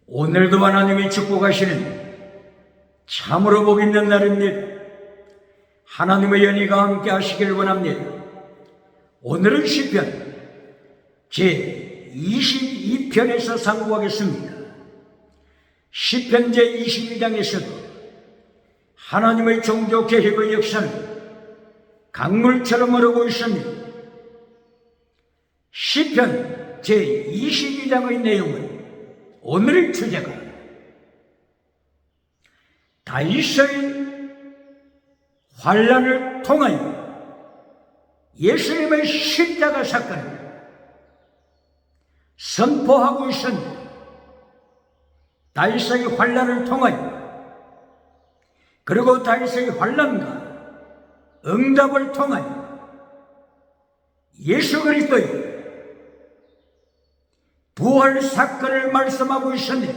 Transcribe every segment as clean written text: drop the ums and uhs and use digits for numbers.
오늘도 하나님이 축복하시는 참으로 복 있는 날입니다. 하나님의 연희가 함께 하시길 원합니다. 오늘은 시편 제22편에서 상고하겠습니다. 시편 제22장에서도 하나님의 종교 계획의 역사는 강물처럼 흐르고 있습니다. 시편 제22장의 내용은 오늘의 주제가 다윗의 환난을 통하여 예수님의 십자가 사건을 선포하고 있습니다. 다윗의 환난을 통하여, 그리고 다윗의 환난과 응답을 통하여 예수 그리스도의 부활 사건을 말씀하고 있습니다.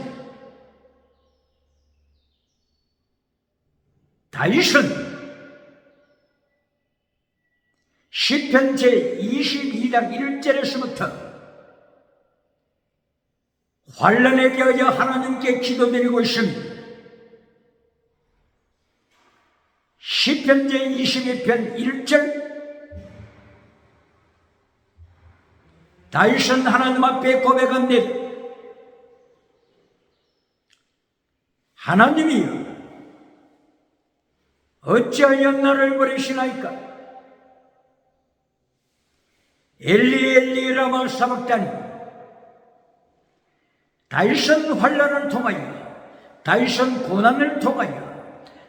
다윗은 시편 제22장 1절에서부터 환난에 대하여 하나님께 기도드리고 있습니다. 시편 제22편 1절, 다윗은 하나님 앞에 고백합니다. 하나님이여, 어찌하여 나를 버리시나이까? 엘리 엘리 라마 사박다니. 다윗은 환난을 통하여, 다윗은 고난을 통하여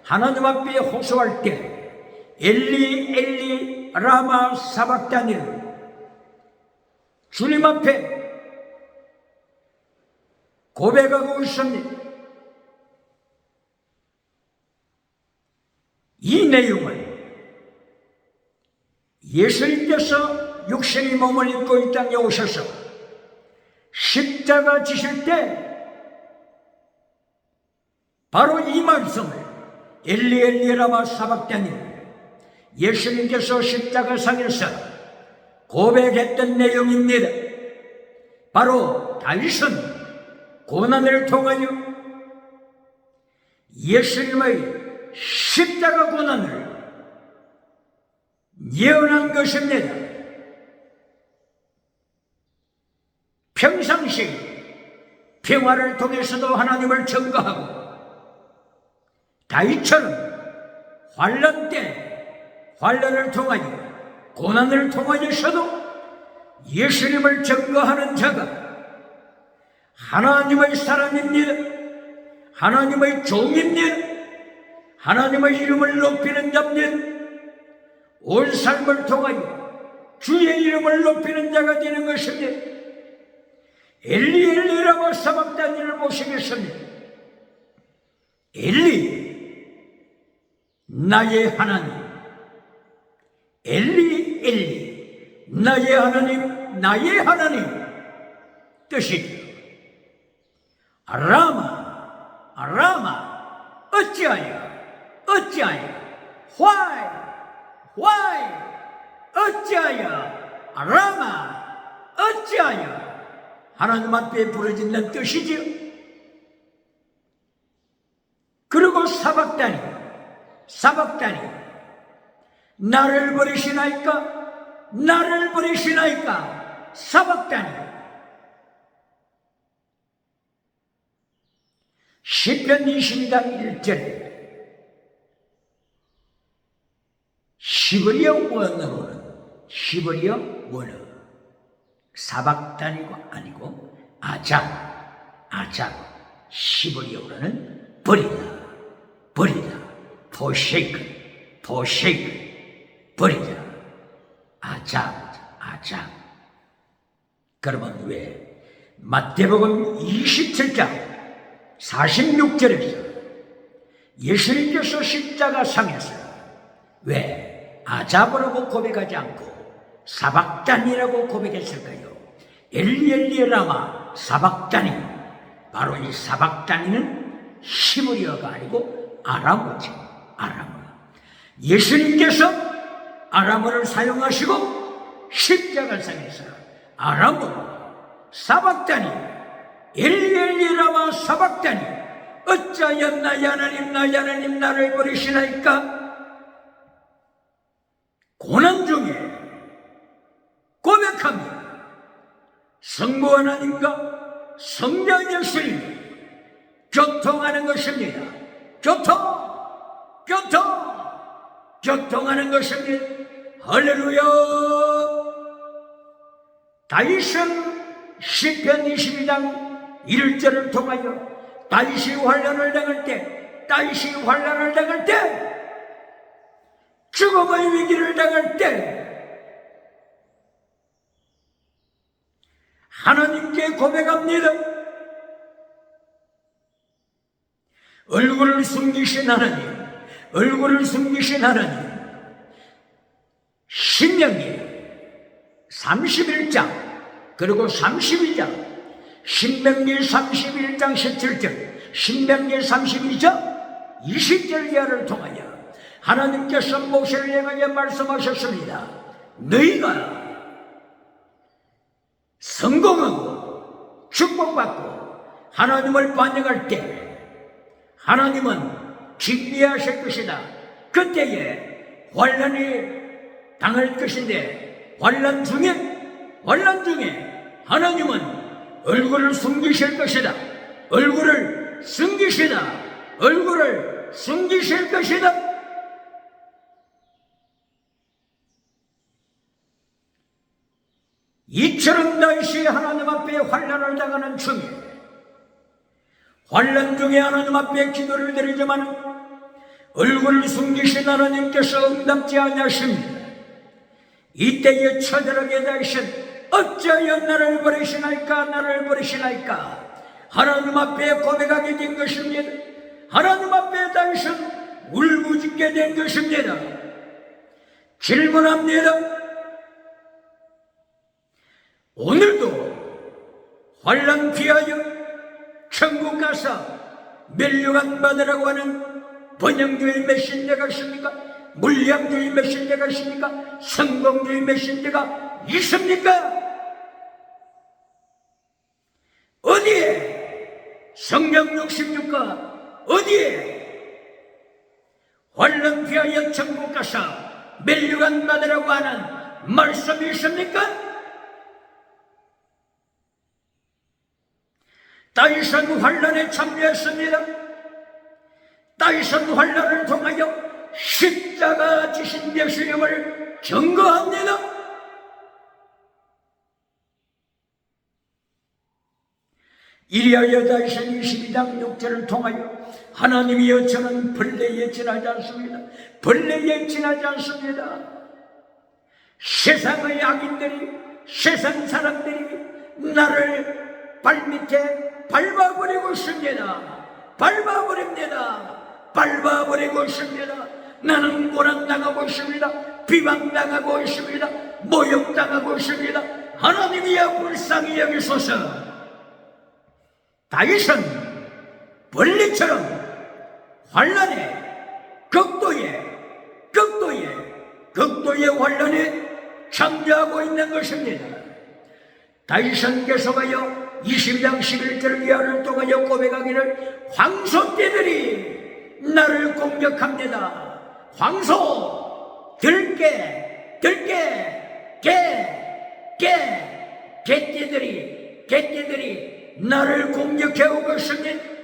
하나님 앞에 호소할 때 엘리 엘리 라마 사박다니를 주님 앞에 고백하고 있습니다. 이 내용은 예수님께서 육신의 몸을 입고 이 땅에 오셔서 십자가 지실 때 바로 이 말씀을 엘리 엘리 라마 사박다니, 예수님께서 십자가상에서 고백했던 내용입니다. 바로 다윗은 고난을 통하여 예수님의 십자가 고난을 예언한 것입니다. 평상시 평화를 통해서도 하나님을 증거하고, 다윗처럼 환난 때 환난을 통하여 고난을 통하여서도 예수님을 증거하는 자가 하나님의 사람입니다. 하나님의 종입니다. 하나님의 이름을 높이는 자입니다. 온 삶을 통하여 주의 이름을 높이는 자가 되는 것입니다. 엘리 엘리라고 사박다니를 모시겠습니다. 엘리, 나의 하나님. 엘리 엘리, 나의 하나님, 나의 하나님 뜻이죠. 라마, 라마, 어찌하여, why, 어찌하여, 라마, 어찌하여 하나님 앞에 부르짖는 뜻이지요. 그리고 사박다니, 나를 버리시나이까? 나를 버리시나이까? 사박다니. 시편 22장 1절에 시브리어 원어 사박다니가 아니고 아잡, 시브리어로는 버리다, forsake, 버리다, 아잡. 그러면 왜 마태복음 27장 46절에서 예수님께서 십자가상에서 왜 아잡이라고 고백하지 않고 사박다니라고 고백했을까요? 엘리 엘리 라마 사박다니. 바로 이 사박다니는 히브리어가 아니고 아람어죠. 아람어. 예수님께서 아람어를 사용하시고 십자가상에서 아람어로 사박다니, 엘리 라마 사박다니 어찌하여 나의 하나님 나를 버리시나이까? 고난 중에 고백합니다. 성부 하나님과 성령 예수님이 교통하는 것입니다. 교통하는 것입니다. 할렐루야. 다윗은 시편 22장 1절을 통하여 다윗이 환난을 당할 때 죽음의 위기를 당할 때 하나님께 고백합니다. 얼굴을 숨기신 하나님. 신명기 31장 그리고 32장, 신명기 31장 17절, 신명기 32장 20절 이하를 통하여 하나님께서 모세를 향하여 말씀하셨습니다. 너희가 성공하고 축복받고 하나님을 반영할 때 하나님은 진리하실 것이다. 그때에 환난이 당할 것인데 환난 중에 하나님은 얼굴을 숨기실 것이다. 얼굴을 숨기실 것이다. 이처럼 다윗이 하나님 앞에 환난을 당하는 중에 환난 중에 하나님 앞에 기도를 드리지만 얼굴을 숨기신 하나님께서 응답지 아니하십니다. 이때에 처절하게 다윗은 어찌하여 나를 버리시나이까 하나님 앞에 고백하게 된 것입니다. 하나님 앞에 다윗은 울부짖게 된 것입니다. 질문합니다. 오늘도 환난 피하여 천국 가서 멸류관 받으라고 하는 번영주의 메신저가 있습니까? 물량주의 메신저가 있습니까? 성공주의 메신저가 있습니까? 어디에? 성경 66가 어디에? 환난 피하여 천국 가서 멸류관 받으라고 하는 말씀이 있습니까? 다윗은 환난에 참여했습니다. 다윗은 환난을 통하여 십자가 지신 예수님을 증거합니다. 이리하여 다윗은 22장 6절을 통하여 하나님이여 저는 벌레에 지나지 않습니다. 세상의 악인들이, 세상 사람들이 나를 발밑에 밟아버리고 있습니다. 나는 고난당하고 있습니다. 비방당하고 있습니다. 모욕당하고 있습니다. 하나님이여 불쌍히 여기소서. 다윗은 벌레처럼 환난에 극도의 환난에 참여하고 있는 것입니다. 다윗은 계속하여 22장 11절 이하를 통하여 고백하기를 황소떼들이 나를 공격합니다. 황소, 개떼들이 나를 공격해오고 있습니다.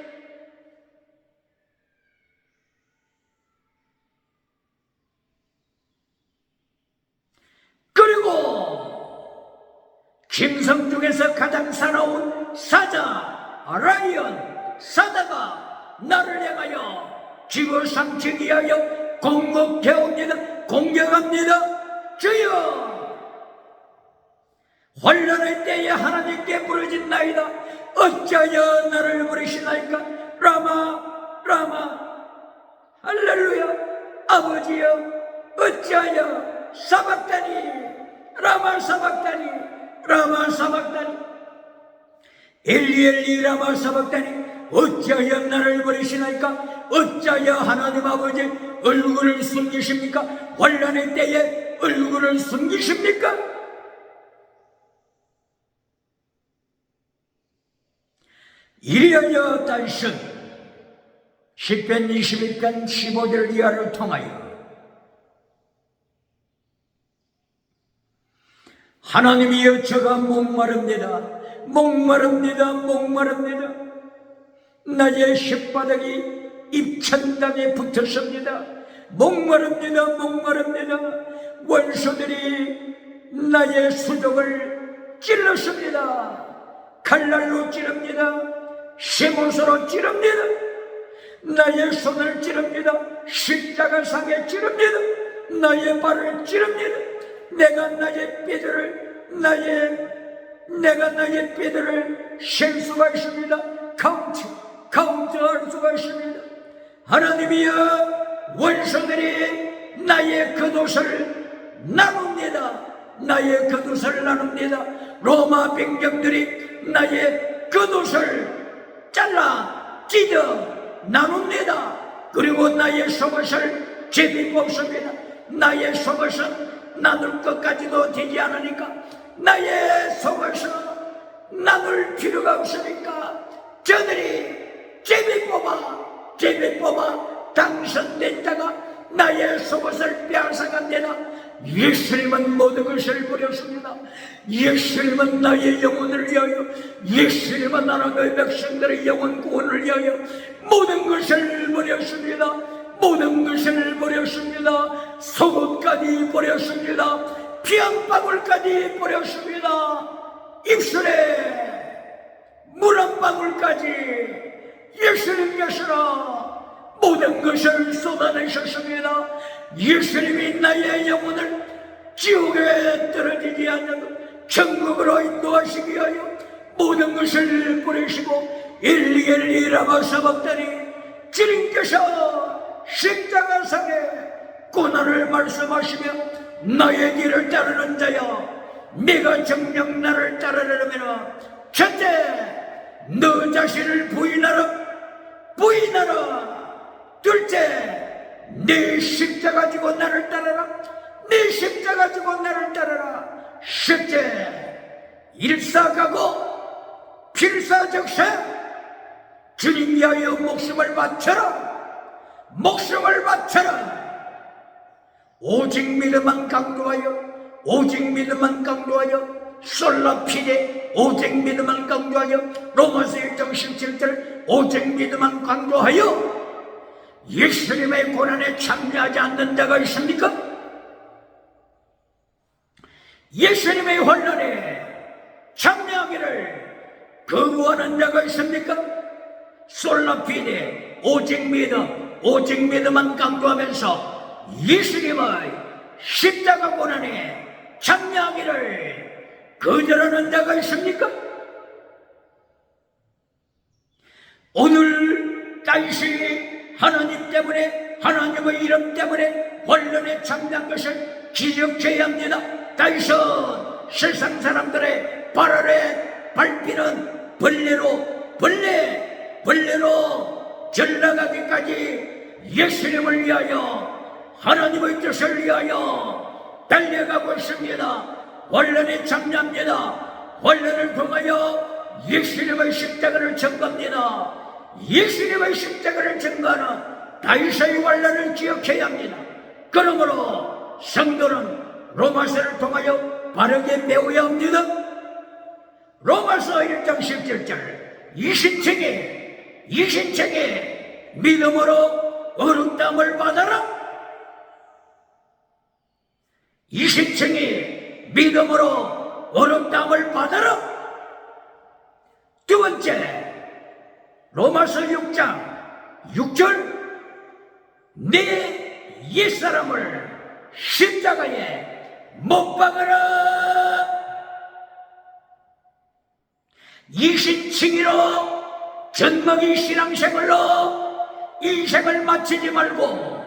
짐승 중에서 가장 사나운 사자, 라이언, 사자가 나를 향하여 지구상치기 하여 공격합니다. 주여, 환난의 때에 하나님께 부르짖나이다. 어찌하여 나를 버리시나이까? 라마 할렐루야. 아버지여, 어찌하여 라마 사박다니 엘리 라마 사박다니 어찌하여 나를 버리시나이까? 어찌하여 하나님 아버지 얼굴을 숨기십니까? 환난의 때에 얼굴을 숨기십니까? 이리하여 단신 시편 21편 15절 이하를 통하여 하나님이여 저가 목마릅니다. 목마릅니다. 목마릅니다. 나의 혓바닥이 입천당에 붙었습니다. 목마릅니다. 목마릅니다. 원수들이 나의 수족을 찔렀습니다. 칼날로 찌릅니다. 쇠못으로 찌릅니다. 나의 손을 찌릅니다. 십자가상에 찌릅니다. 나의 발을 찌릅니다. 내가 나의 뼈들을 셀 수가 있습니다. 카운트할 수가 있습니다. 하나님이여 원수들이 나의 겉옷을 나눕니다. 나의 겉옷을 나눕니다. 로마 병정들이 나의 겉옷을 잘라 찢어 나눕니다. 그리고 나의 속옷을 제비 뽑습니다. 나의 속옷은 나눌 것까지도 되지 않으니까 나의 속옷은 나눌 필요가 없으니까 저들이 제비 뽑아 당선된 자가 나의 속옷을 빼앗아간대나 예수님은 모든 것을 버렸습니다. 예수님은 나의 영혼을 위하여, 예수님은 하나님의 백성들의 영혼 구원을 위하여 모든 것을 버렸습니다. 모든 것을 버렸습니다. 속옷까지 버렸습니다. 피 한 방울까지 버렸습니다. 입술에 물 한 방울까지 예수님께서는 모든 것을 쏟아내셨습니다. 예수님이 나의 영혼을 지옥에 떨어지지 않는 천국으로 인도하시기 위하여 모든 것을 버리시고 엘리 라마 사박다니 주님께서 십자가상에 고난을 말씀하시며 나의 길을 따르는 자여 네가 정녕 나를 따르려면 첫째 너 자신을 부인하라. 둘째 네 십자가 지고 나를 따르라. 네 십자가 지고 나를 따르라. 셋째 일사가고 필사적세 주님 위하여 목숨을 바쳐라. 오직 믿음만 강조하여 솔라피데 오직 믿음만 강조하여 로마서 1장 17절 오직 믿음만 강조하여 예수님의 고난에 참여하지 않는 자가 있습니까? 예수님의 환난에 참여하기를 거부하는 자가 있습니까? 솔라피데 오직 믿음만 강조하면서 예수님의 십자가 고난에 참여하기를 거절하는 자가 있습니까? 오늘 다윗이 하나님 때문에, 하나님의 이름 때문에 환난에 참여한 것을 기억해야 합니다. 다윗은 세상 사람들의 발 아래 밟히는 벌레로 전락하기까지 예수님을 위하여, 하나님의 뜻을 위하여 달려가고 있습니다. 환난에 참여합니다. 환난을 통하여 예수님의 십자가를 증거합니다. 예수님의 십자가를 증거하는 다윗의 환난을 기억해야 합니다. 그러므로 성도는 로마서를 통하여 바르게 배워야 합니다. 로마서 1장 17절 이신책에 믿음으로 어렵다함을 받아라. 이신책에 믿음으로 어렵다함을 받아라. 두 번째 로마서 6장 6절 내 옛사람을 십자가에 못 박아라. 이신칭의로 전먹이 신앙생활로 인생을 마치지 말고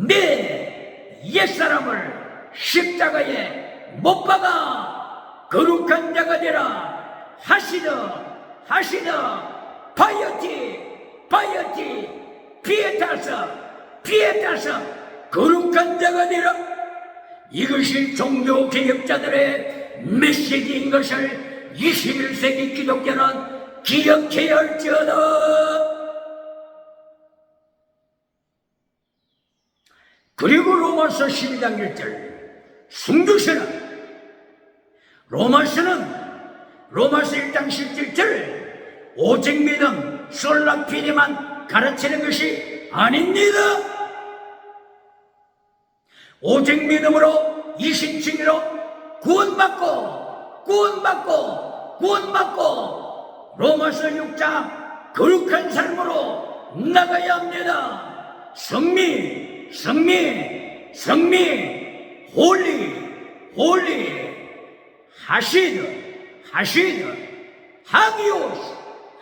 내 옛사람을 십자가에 못 박아 거룩한 자가 되라. 하시더 파이어티 피에타서 거룩한 자가 되라. 이것이 종교개혁자들의 메시지인 것을 21세기 기독교는 기억해야 할지어다. 그리고 로마서 12장 1절 숨기시라. 로마서 1장 17절 오직 믿음 솔라피니만 가르치는 것이 아닙니다. 오직 믿음으로 이신칭의로 구원받고 로마서 6장 거룩한 삶으로 나가야 합니다. 성미 홀리 하시드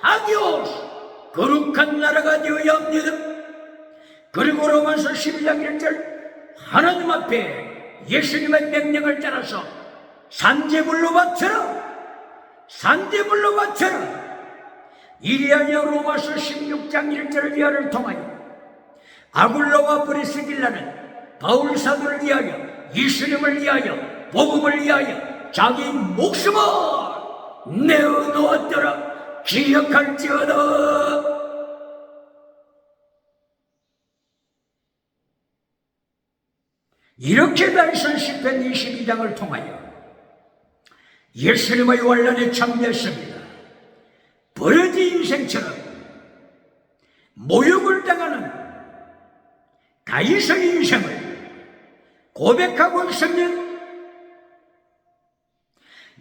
하기오스 거룩한 나라가 되어야 합니다. 그리고 로마서 12장 1절 하나님 앞에 예수님의 명령을 따라서 산제물로 바쳐라. 이리하여 로마서 16장 1절 이하를 통하여 아굴로와 브리스길라는 바울 사도를 위하여 예수님을 위하여 복음을 위하여 자기 목숨을 내어놓았더라. 기억할지어다. 이렇게 다니선 시편 22장을 통하여 예수님의 환란에 참여했습니다. 버러지 인생처럼 모욕을 당하는 다윗의 인생을 고백하고 있습니다.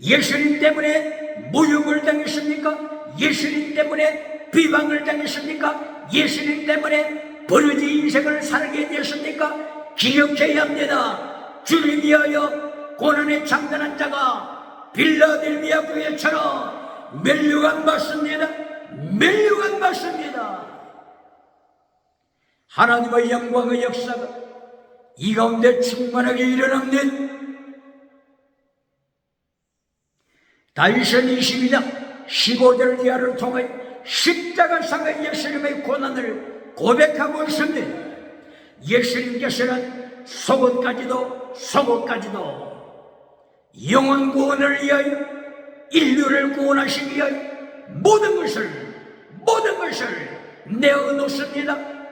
예수님 때문에 모욕을 당했습니까? 예수님 때문에 비방을 당했습니까? 예수님 때문에 버러지 인생을 살게 되었습니까? 기억해야 합니다. 주를 위하여 고난에 참전한 자가 빌라델비아 교회처럼 멸류관 받습니다. 하나님의 영광의 역사가 이 가운데 충만하게 일어납니다. 다윗은 22장 15절 이하를 통해 십자가상의 예수님의 고난을 고백하고 있습니다. 예수님께서는 속옷까지도 영혼 구원을 위하여 인류를 구원하시기 위하여 모든 것을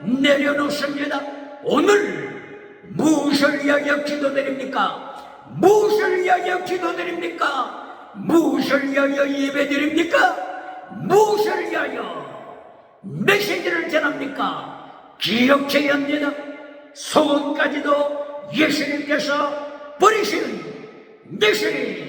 내려놓습니다. 오늘 무엇을 위하여 기도드립니까? 무엇을 위하여 예배드립니까? 무엇을 위하여 메시지를 전합니까? 기억해야 합니다. 속옷까지도 예수님께서 버리시는 예수님.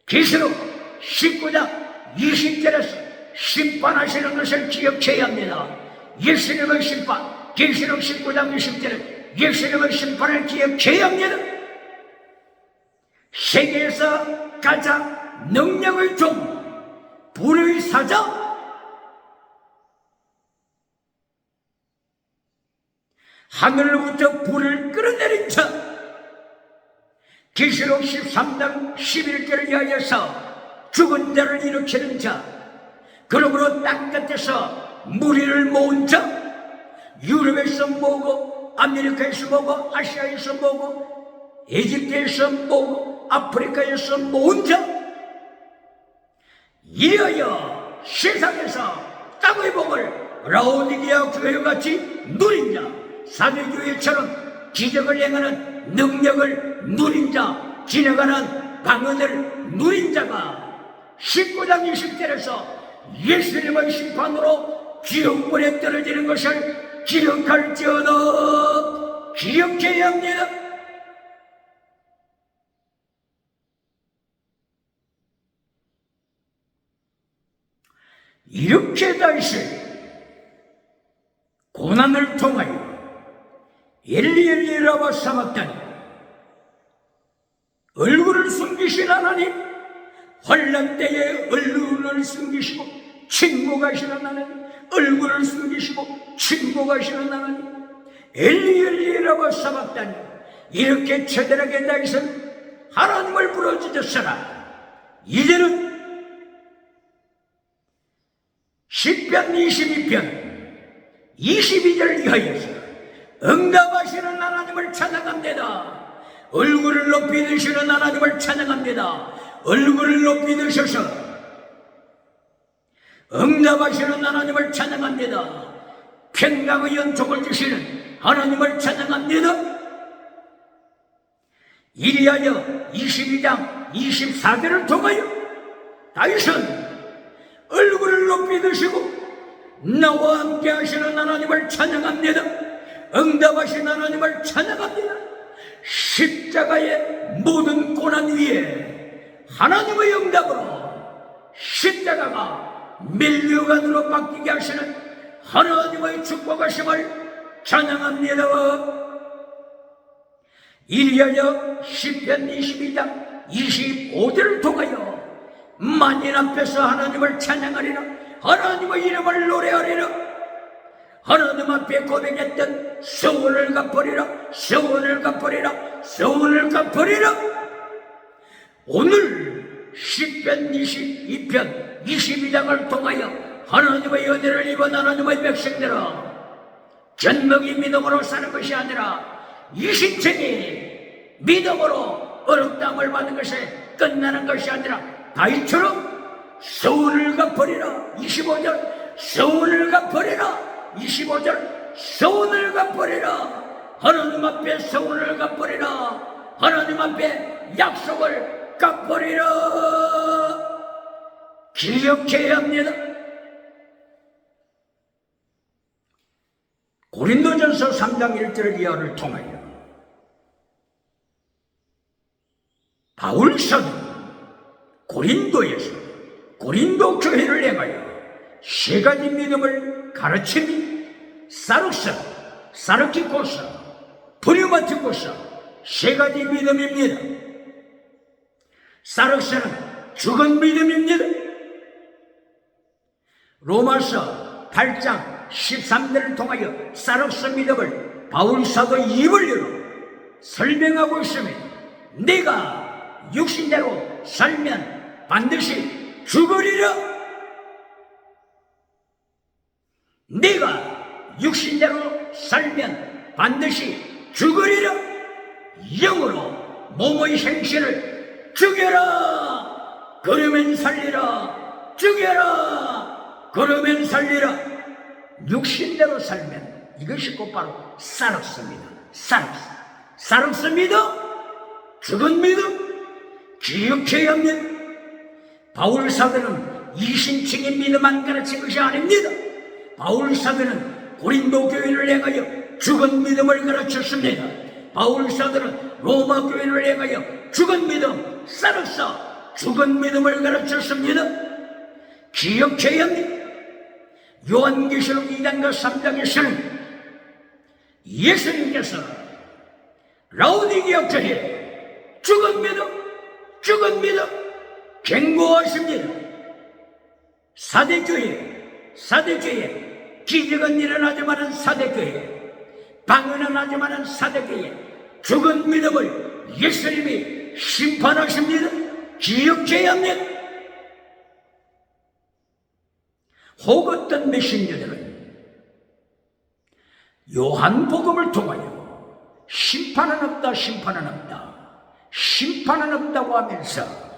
계시록 19장 20절에서 심판하시는 것을 기억해야 합니다. 예수님의 심판, 계시록 19장 20절에 예수님의 심판을 기억해야 합니다. 세계에서 가장 능력의 종, 불의 사자, 하늘로부터 불을 끌어내린 자, 계시록 13장 11절을 위하여서 죽은 자를 일으키는 자, 그러므로 땅끝에서 무리를 모은 자, 유럽에서 모으고 아메리카에서 모으고 아시아에서 모으고 에집트에서 모으고 아프리카에서 모은 자, 이어여 세상에서 땅의 복을 라오디게아 교회같이 누린 자, 사도교회처럼 기적을 행하는 능력을 누린 자, 지나가는 방언을 누린 자가 19장 20절에서 예수님의 심판으로 지옥불에 떨어지는 것을 기억할지어다. 기억해야 합니다. 이렇게 다윗은 고난을 통하여 엘리엘리라와 사막다니 얼굴을 숨기신 하나님, 환난 때에 얼굴을 숨기시고 침묵하시는 하나님, 얼굴을 숨기시고 침묵하시는 하나님, 엘리엘리라와 사막다니 이렇게 처절하게 다윗은 하나님을 부르짖었으나 이제는 시편 22편 22절 이하여서 응답하시는 하나님을 찬양합니다. 얼굴을 높이 드시는 하나님을 찬양합니다. 얼굴을 높이 드셔서 응답하시는 하나님을 찬양합니다. 평강의 연속을 주시는 하나님을 찬양합니다. 이리하여 22장 24절을 통하여 다윗은 얼굴을 높이 드시고 나와 함께 하시는 하나님을 찬양합니다. 응답하신 하나님을 찬양합니다. 십자가의 모든 고난 위에 하나님의 응답으로 십자가가 면류관으로 바뀌게 하시는 하나님의 축복하심을 찬양합니다. 이리하여 시편 22장 25절을 통하여 만인 앞에서 하나님을 찬양하리라. 하나님의 이름을 노래하리라. 하나님 앞에 고백했던 서원을 갚으리라. 서원을 갚으리라. 서원을 갚으리라. 오늘 시편 22편 22장을 통하여 하나님의 은혜를 입은 하나님의 백성들아, 전먹이 믿음으로 사는 것이 아니라 이 신체이 믿음으로 어렵다함을 받는 것이 끝나는 것이 아니라 다윗처럼 서원을 갚으리라. 25절 서원을 갚으리라. 25절 서원을 갚으리라. 하나님 앞에 서원을 갚으리라. 하나님 앞에 약속을 갚으리라. 기억해야 합니다. 고린도전서 3장 1절 이하를 통하여 바울 사도는 고린도에서 고린도 교회를 향하여 세 가지 믿음을 가르치니 사룩사, 사르키코사, 프리마티코사 세 가지 믿음입니다. 사룩사는 죽은 믿음입니다. 로마서 8장 13절을 통하여 사룩사 믿음을 바울 사도 입을 열어 설명하고 있으며 내가 육신대로 살면 반드시 죽으리라. 네가 육신대로 살면 반드시 죽으리라. 영으로 몸의 행실을 죽여라. 그러면 살리라. 죽여라. 그러면 살리라. 육신대로 살면 이것이 곧바로 사룩사입니다. 사룩사입니다. 죽은 믿음 기억해야 합니다. 바울 사도는 이신칭의 믿음만 가르친 것이 아닙니다. 바울 사도는 고린도 교회를 향하여 죽은 믿음을 가르쳤습니다. 바울 사도는 로마 교회를 향하여 죽은 믿음, 사룩사, 죽은 믿음을 가르쳤습니다. 기억해야 합니다. 요한계시록 2장과 3장에서는 예수님께서 라오디게아 교회에 죽은 믿음 경고하십니다. 사대교회 기적은 일어나지만은 사대교회, 방언은 하지만은 사대교회 죽은 믿음을 예수님이 심판하십니다. 기억해야 합니다. 혹 어떤 메신저들은 요한복음을 통하여 심판은 없다, 심판은 없다, 심판은 없다고 하면서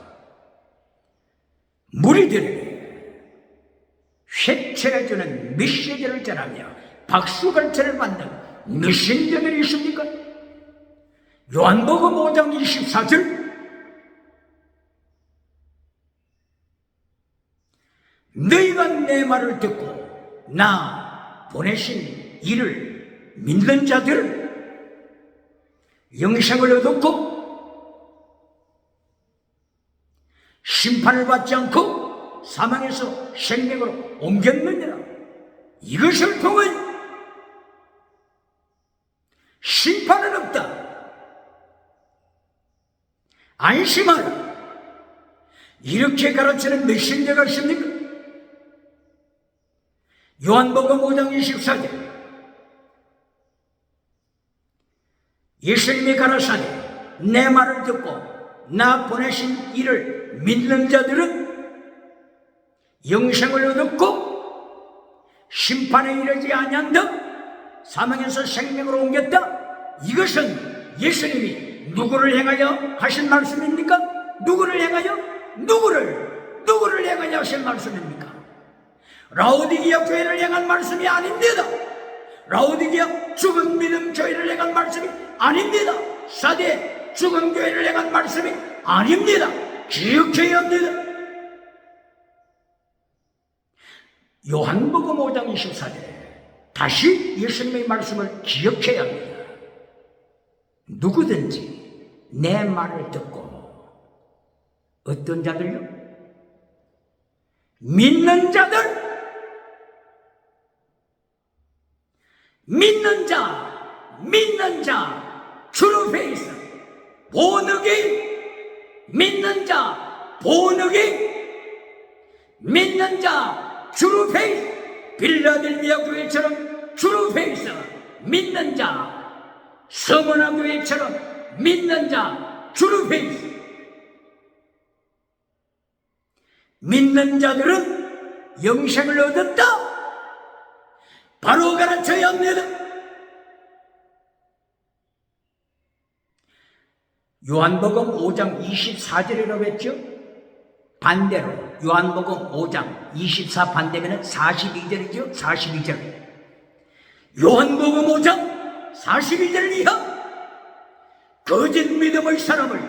무리들에게 회체해주는 메시지를 전하며 박수갈채를 받는 메신저들이 있습니까? 요한복음 5장 24절 너희가 내 말을 듣고 나 보내신 이를 믿는 자들은 영생을 얻었고 심판을 받지 않고 사망에서 생명으로 옮겼느니라. 이것을 통하여 심판은 없다. 안심하라. 이렇게 가르치는 메신저가 있습니까? 요한복음 5장 24절 예수님이 가라사대 내 말을 듣고 나 보내신 이를 믿는 자들은 영생을 얻었고 심판에 이르지 아니한다. 사망에서 생명으로 옮겼다. 이것은 예수님이 누구를 향하여 하신 말씀입니까? 누구를 향하여 하신 말씀입니까? 라오디게아 교회를 향한 말씀이 아닙니다. 라오디게아 죽은 믿음 교회를 향한 말씀이 아닙니다. 사대 죽은 교회를 향한 말씀이 아닙니다. 기억해야 합니다. 요한복음 5장 24절에 다시 예수님의 말씀을 기억해야 합니다. 누구든지 내 말을 듣고 어떤 자들요? 믿는 자들, 믿는 자, true faith, 본어게인, 믿는 자, 본어게인, 믿는 자, true faith, 빌라델비아 교회처럼 true faith, 믿는 자, 서머나 교회처럼 믿는 자, true faith. 믿는 자들은 영생을 얻었다. 바로 가르쳐야 합니다. 요한복음 5장 24절이라고 했죠. 반대로 요한복음 5장 24 반대면 42절이죠. 42절. 요한복음 5장 42절 이하 거짓 믿음의 사람을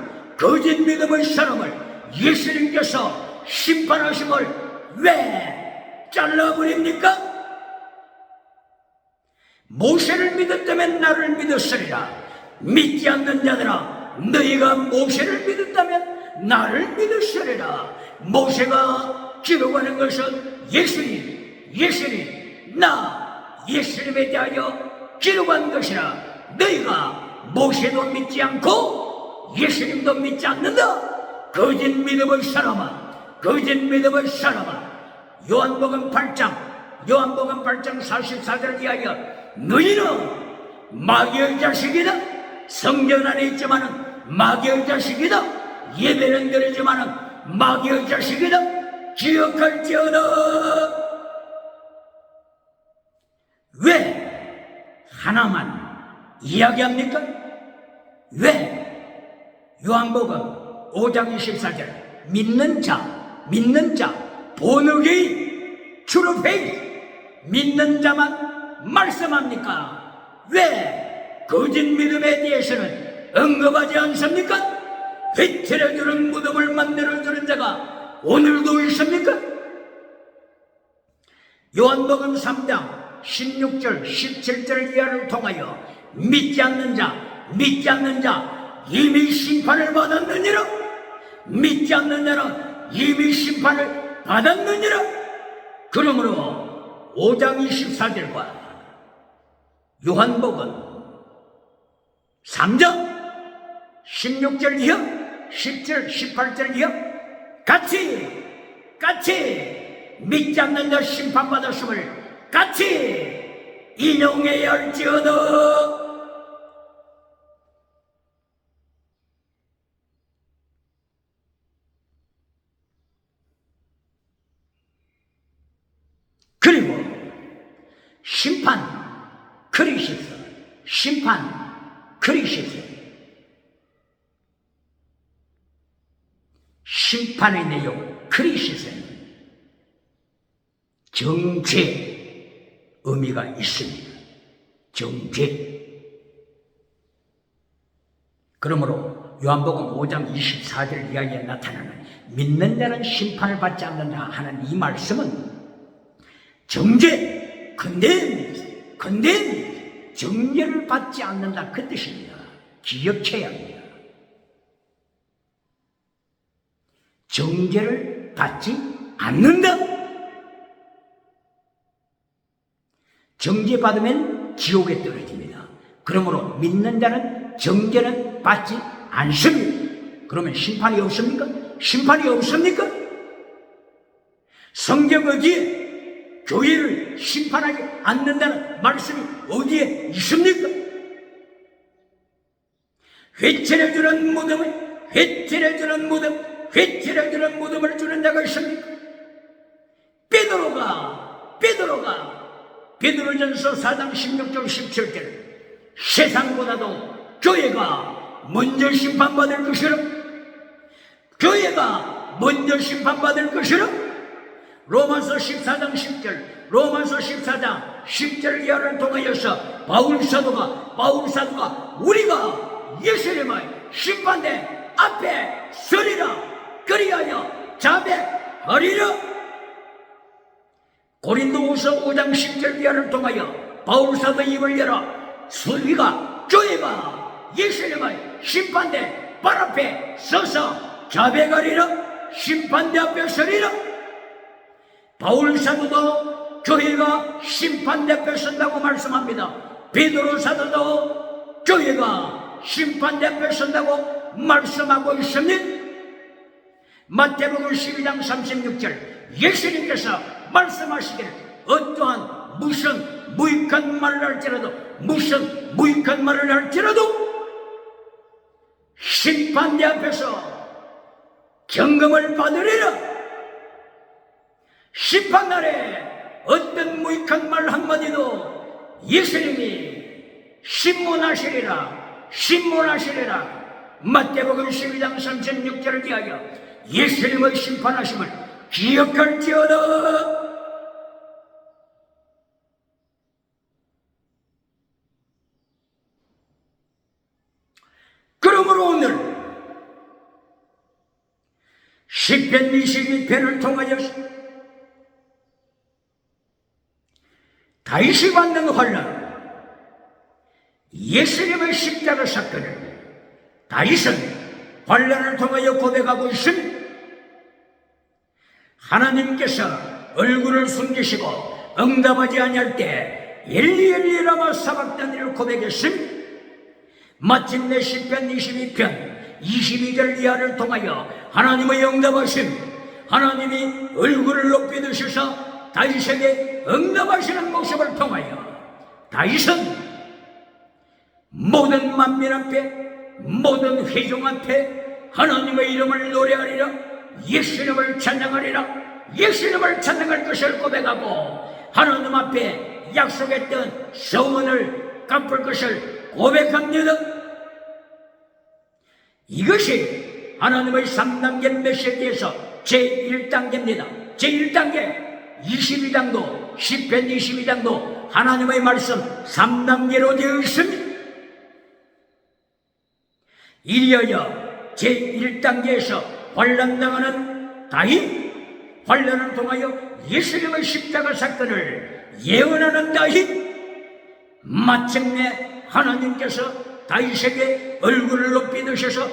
예수님께서 심판하심을 왜 잘라버립니까? 모세를 믿었다면 나를 믿었으리라. 믿지 않는 자들아, 너희가 모세를 믿었다면 나를 믿었으리라. 모세가 기록하는 것은 예수님, 나 예수님에 대하여 기록한 것이라. 너희가 모세도 믿지 않고 예수님도 믿지 않는다. 거짓 믿음의 사람아, 요한복음 8장 44절 이하여 너희는 마귀의 자식이다. 성경 안에 있지만은 마귀의 자식이다. 예배는 드리지만은 마귀의 자식이다. 기억할지어다. 왜 하나만 이야기합니까? 왜 요한복음 5장 24절 믿는 자, 본어게인, true faith, 믿는 자만 말씀합니까? 왜 거짓 믿음에 대해서는 언급하지 않습니까? 회칠해주는 무덤을 만들어주는 자가 오늘도 있습니까? 요한복음 3장 16절 17절 이하를 통하여 믿지 않는 자 이미 심판을 받았느니라. 믿지 않는 자는 이미 심판을 받았느니라. 그러므로 5장 24절과 요한복음 3장 16절 이하 10절 18절 이하 같이 믿지 않는 자 심판받았음을 같이 인용해야 할지어다. 그리고 심판 크리시스, 심판의 내용 크리시스는 정죄 의미가 있습니다. 정죄. 그러므로 요한복음 5장 24절 이하에 나타나는 믿는 자는 심판을 받지 않는다 하는 이 말씀은 정죄, condemn, 정죄를 받지 않는다 그 뜻입니다. 기억해야 합니다. 정죄를 받지 않는다. 정죄받으면 지옥에 떨어집니다. 그러므로 믿는 자는 정죄는 받지 않습니다. 그러면 심판이 없습니까? 심판이 없습니까? 성경 어디에 교회를 심판하지 않는다는 말씀이 어디에 있습니까? 회칠해주는 무덤을 주는 자가 있습니까? 베드로전서 4장 16절 17절 세상보다도 교회가 먼저 심판받을 것이라. 로마서 14장 10절 10절, 로마서 14장 10절 이하를 통하여서 바울 사도가 우리가 예수님의 심판대 앞에 서리라 그리하여 자백하리라. 고린도후서 5장 10절 이하를 통하여 바울 사도 입을 열어 우리가 교회가 예수님의 심판대 발 앞에 서서 자백하리라. 심판대 앞에 서리라. 바울 사도도 교회가 심판대 앞에 선다고 말씀합니다. 베드로 사도도 교회가 심판대 앞에 선다고 말씀하고 있습니다. 마태복음 12장 36절 예수님께서 말씀하시기를 어떠한 무슨 무익한 말을 할지라도 심판대 앞에서 경금을 받으리라. 심판날에 어떤 무익한 말 한마디도 예수님이 신문하시리라. 마태복음 12장 36절을 위하여 예수님의 심판하심을 기억할지어다. 그러므로 오늘 시편 22편을 통하여 다윗이 받는 환난, 예수님의 십자가 사건을 다윗은 환난을 통하여 고백하고 있습니다. 하나님께서 얼굴을 숨기시고 응답하지 아니할 때 엘리 라마 사박다니를 고백했습니다. 마침내 시편 22편 22절 이하를 통하여 하나님의 응답하심, 하나님이 얼굴을 높이 드셔서 다윗에게 응답하시는 모습을 통하여 다윗은 모든 만민 앞에, 모든 회중 앞에 하나님의 이름을 노래하리라, 예수님을 찬양할 것을 고백하고 하나님 앞에 약속했던 서원을 갚을 것을 고백합니다. 이것이 하나님의 3단계 메시지에서 제1단계입니다. 제1단계 22장도 시편 22장도 하나님의 말씀 3단계로 되어 있습니다. 이리하여 제1단계에서 환난당하는 다윗, 환난을 통하여 예수님의 십자가 사건을 예언하는 다윗, 마침내 하나님께서 다윗에게 얼굴을 높이 드셔서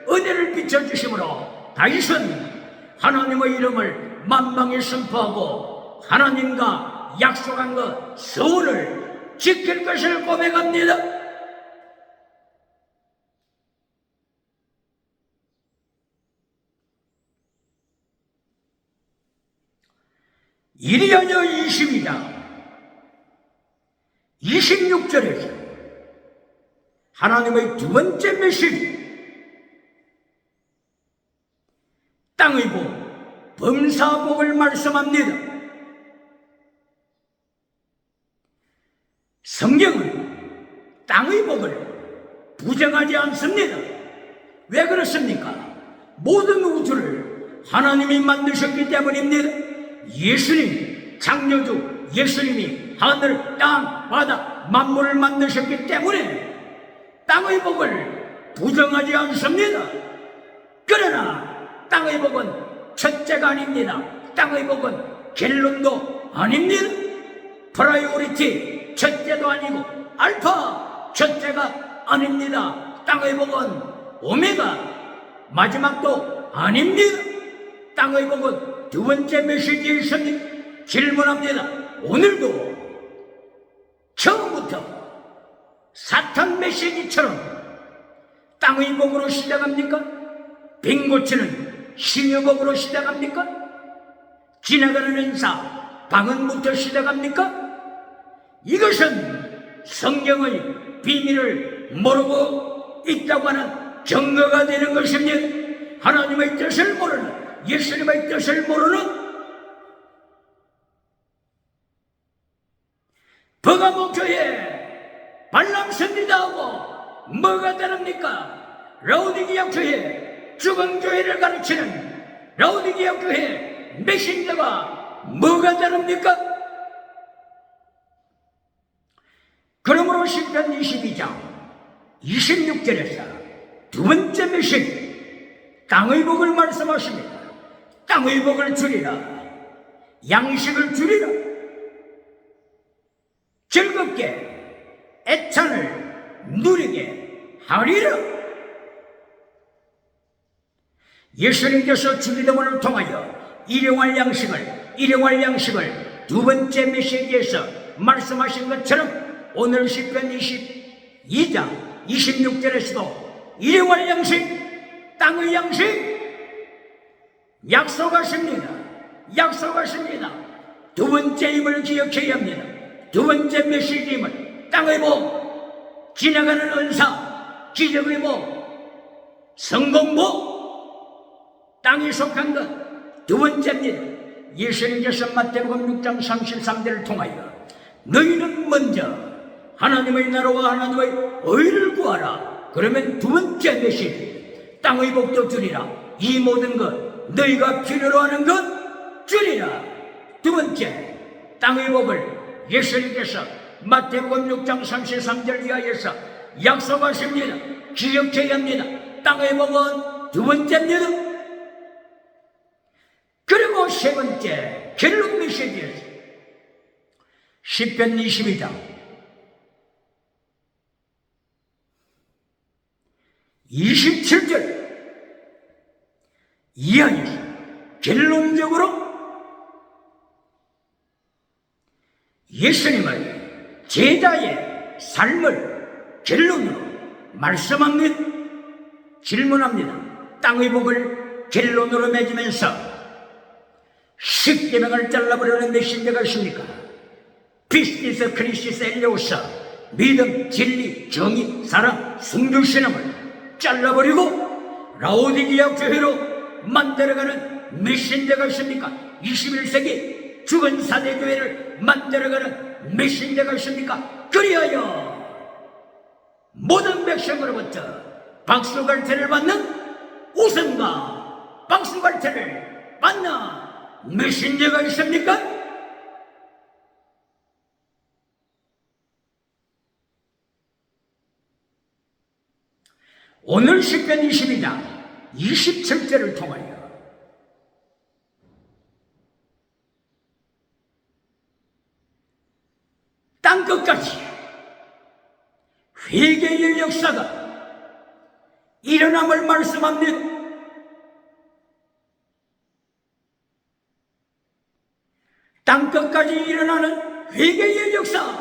은혜를 비춰주심으로 다윗은 하나님의 이름을 만방에 선포하고 하나님과 약속한 것 서원을 지킬 것을 고백합니다. 이리하여 22장 26절에서 하나님의 두 번째 메시지, 땅의 복, 범사복을 말씀합니다. 성경은 땅의 복을 부정하지 않습니다. 왜 그렇습니까? 모든 우주를 하나님이 만드셨기 때문입니다. 예수님, 창조주 예수님이 하늘, 땅, 바다, 만물을 만드셨기 때문에 땅의 복을 부정하지 않습니다. 그러나 땅의 복은 첫째가 아닙니다. 땅의 복은 결론도 아닙니다. 프라이오리티 첫째도 아니고 알파 첫째가 아닙니다. 땅의 복은 오메가 마지막도 아닙니다. 땅의 복은 두 번째 메시지에 있습니다. 질문합니다. 오늘도 처음부터 사탄 메시지처럼 땅의 복으로 시작합니까? 빈 고치는 신유복으로 시작합니까? 지나가는 행사 방언부터 시작합니까? 이것은 성경의 비밀을 모르고 있다고 하는 증거가 되는 것입니다. 하나님의 뜻을 모르는, 예수님의 뜻을 모르는 버가모 교회 발람 선지자하고 뭐가 다릅니까? 라오디게아 교회, 죽은 교회를 가르치는 라오디게아 교회 메신저가 뭐가 다릅니까? 그러므로 시편 22장 26절에서 두 번째 메시지, 땅의 복을 말씀하십니다. 땅의 복을 주리라, 양식을 주리라, 즐겁게 애찬을 누리게 하리라. 예수님께서 주기도문을 통하여 일용할 양식을 두 번째 메시지에서 말씀하신 것처럼 오늘 시편 22장 26절에서도 일용할 양식, 땅의 양식 약속하십니다. 두 번째임을 기억해야 합니다. 두 번째 메시지임을, 땅의 복, 지나가는 은사, 기적의 복, 성공복, 땅에 속한 것 두 번째입니다. 예수님께서 마태복음 6장 33절을 통하여 너희는 먼저 하나님의 나라와 하나님의 의를 구하라. 그러면 두 번째 메시지, 땅의 복도 주리라, 이 모든 것, 너희가 필요로 하는 것 주리라. 두 번째, 땅의 복을 예수님께서 마태복음 6장 33절 이하에서 약속하십니다. 기억해야 합니다. 땅의 복은 두 번째입니다. 그리고 세 번째 결론 메시지에서 시편 22장 27절 이하에서 결론적으로 예수님의 제자의 삶을 결론으로 말씀합니다. 질문합니다. 땅의 복을 결론으로 맺으면서 십계명을 잘라버리는 메신저가 있습니까? 피스티스, 크리스티스, 엘레오사, 믿음, 진리, 정의, 사랑, 성결신앙을 잘라버리고 라오디게아 교회로 만들어가는 메신저가 있습니까? 21세기 죽은 사대교회를 만들어가는 메신저가 있습니까? 그리하여 모든 백성으로부터 박수갈채를 받는 우승과 박수갈채를 받는 메신저가 있습니까? 오늘 시편 22장 27절을 통하여 땅끝까지 회개의 역사가 일어남을 말씀합니다. 땅끝까지 일어나는 회개의 역사,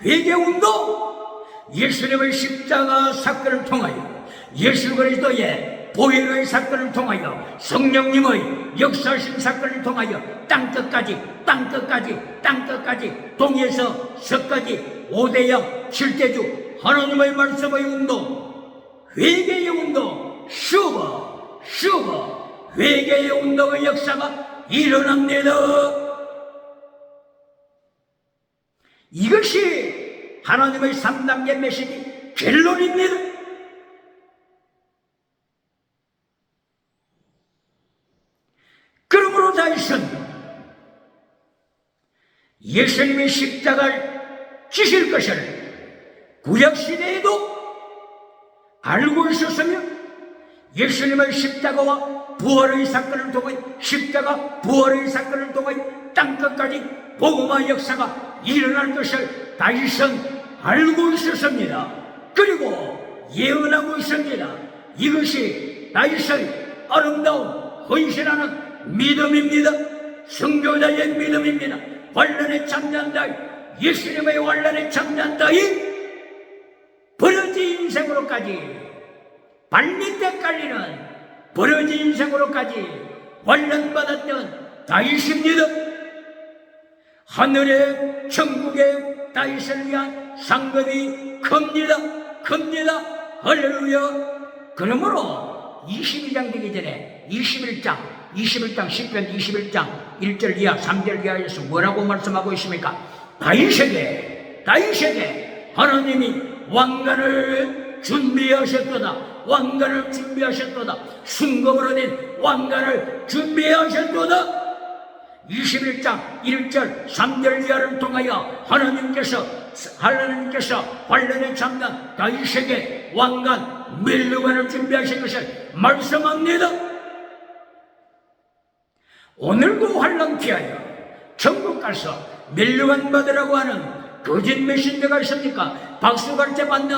회개운동, 예수님의 십자가 사건을 통하여, 예수 그리스도의 보혈의 사건을 통하여, 성령님의 역사하신 사건을 통하여 땅끝까지 동에서 서까지 5대양 7대주 하나님의 말씀의 운동, 회개의 운동, 슈버 회개의 운동의 역사가 일어납니다. 이것이 하나님의 3단계 메시지 결론입니다. 그러므로 다윗은 예수님의 십자가를 지실 것을 구약시대에도 알고 있었으며 예수님의 십자가와 부활의 사건을 통해 십자가 부활의 사건을 통해 땅끝까지 복음화 역사가 일어날 것을 다윗은 알고 있었습니다. 그리고 예언하고 있습니다. 이것이 다윗의 아름다운 헌신하는 믿음입니다. 선교자의 믿음입니다. 환란에 참여한 다윗, 예수님의 환란에 참여한 다윗, 버러지 인생으로까지 발밑에 깔리는 버러지 인생으로까지 환란받았던 다윗입니다. 하늘의 천국의 다윗을 위한 상급이 큽니다. 할렐루야. 그러므로 22장 되기 전에 21장 시편 21장 1절 이하 3절 이하에서 뭐라고 말씀하고 있습니까? 다윗에게 하나님이 왕관을 준비하셨도다. 승검으로 된 왕관을 준비하셨도다. 21장 1절 3절 이하를 통하여 하나님께서 환란에 참난 다윗에게 왕관 멸류관을 준비하신 것을 말씀합니다. 오늘 그 환란 피하여 천국 가서 멸류관 받으라고 하는 거짓 메신저가 있습니까? 박수갈채 받는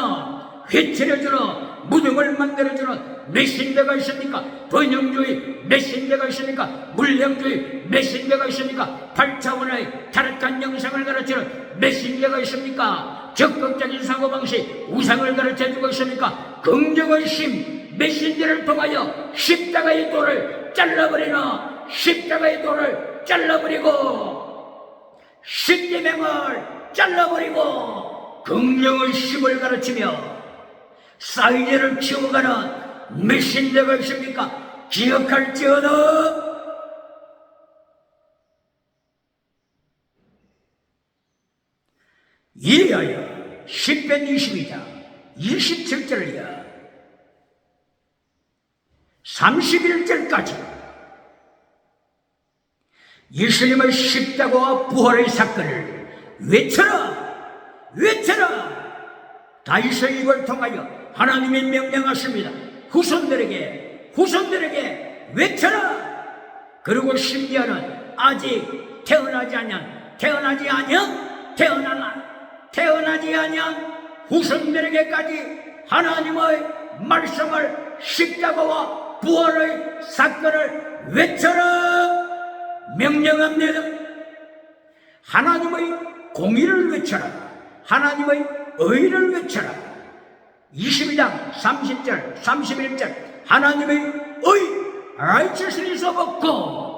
회칠해주는 무덤을 만들어주는 메신저가 있습니까? 번영주의 메신저가 있습니까? 물량주의 메신저가 있습니까? 8차원의 타락한 영상을 가르치는 메신저가 있습니까? 적극적인 사고방식 우상을 가르쳐주고 있습니까? 긍정의 힘 메신저를 통하여 십자가의 돌을 잘라버리는 십자가의 돌을 잘라버리고 십계명을 잘라버리고 긍정의 힘을 가르치며 사이즈를 키워가는 메신저가 있습니까? 기억할지어다. 이하여 10편 22장 27절이야 31절까지 예수님의 십자가와 부활의 사건을 외쳐라 외쳐라. 다윗의 입을 통하여 하나님이 명령하십니다. 후손들에게 외쳐라. 그리고 심지어는 아직 태어나지 아니한 후손들에게까지 하나님의 말씀을 십자가와 부활의 사건을 외쳐라 명령합니다. 하나님의 공의를 외쳐라. 하나님의 의를 외쳐라. 22장 30절 31절 하나님의 의 righteousness of God.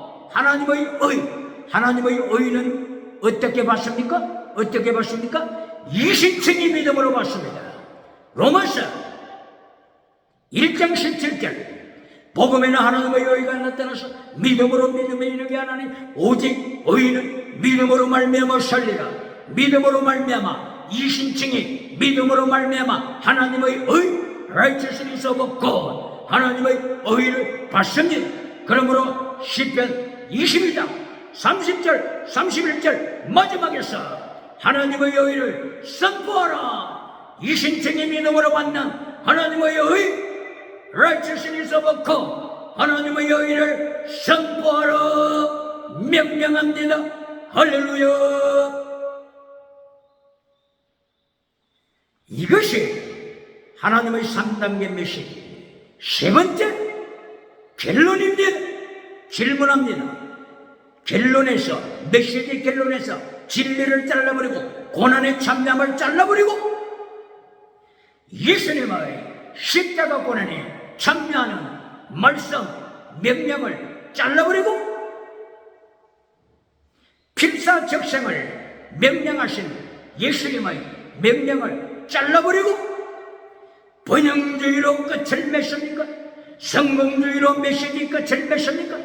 하나님의 의는 어떻게 봤습니까? 어떻게 봤습니까? 이신층이 믿음으로 봤습니다. 로마서 1장 17절 복음에는 하나님의 의가 나타나서 믿음으로 믿음에 이르게 하나니 오직 의는 믿음으로 말미암아 살리라. 믿음으로 말미암아 이신층이 믿음으로 말미암아 하나님의 의 righteousness of God 하나님의 의를 받습니다. 그러므로 시편 22장 30절 31절 마지막에서 하나님의 의를 선포하라. 이신층이 믿음으로 받는 하나님의 의 righteousness of God 하나님의 의를 선포하라 명령합니다. 할렐루야. 이것이 하나님의 3단계 메시지. 세 번째 결론입니다. 질문합니다. 결론에서 메시지 결론에서 진리를 잘라버리고 고난의 참담을 잘라버리고 예수님의 십자가 고난에 참여하는 말씀 명령을 잘라버리고 필사적생을 명령하신 예수님의 명령을 잘라버리고 번영주의로 끝을 맺습니까? 성공주의로 메시지 끝을 맺습니까?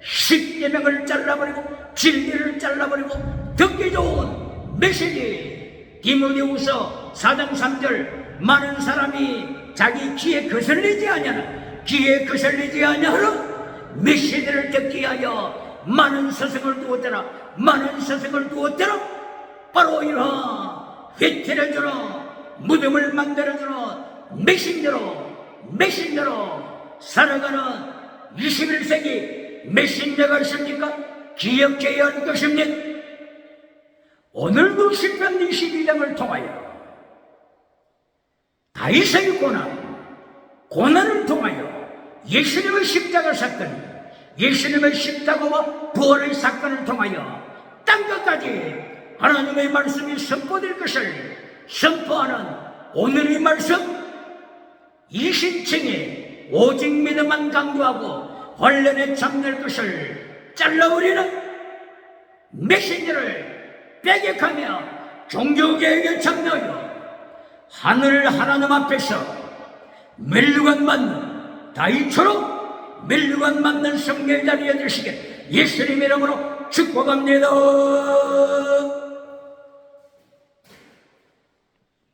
십계명을 잘라버리고 진리를 잘라버리고 듣기 좋은 메시지 디모데후서 4장 3절 많은 사람이 자기 귀에 거슬리지 아니하는 메시지를 듣기 위하여 많은 스승을 두었더라. 바로 이러한 회칠해주는 무덤을 만들어주는 메신저로 살아가는 21세기 메신저가 있습니까? 기억해야 할 것입니다. 오늘도 시편 22장을 통하여 다윗의 고난을 통하여 예수님의 십자가 사건, 예수님의 십자가와 부활의 사건을 통하여 땅끝까지 하나님의 말씀이 선포될 것을 선포하는 오늘의 말씀, 이신층에 오직 믿음만 강조하고 환란에 참낼 것을 잘라버리는 메신저를 배격하며 종교개혁에 참여하여 하늘 하나님 앞에서 멸류관 맞는 다윗처럼 멸류관 맞는 성령 자리에 드시게 예수님 이름으로 축복합니다.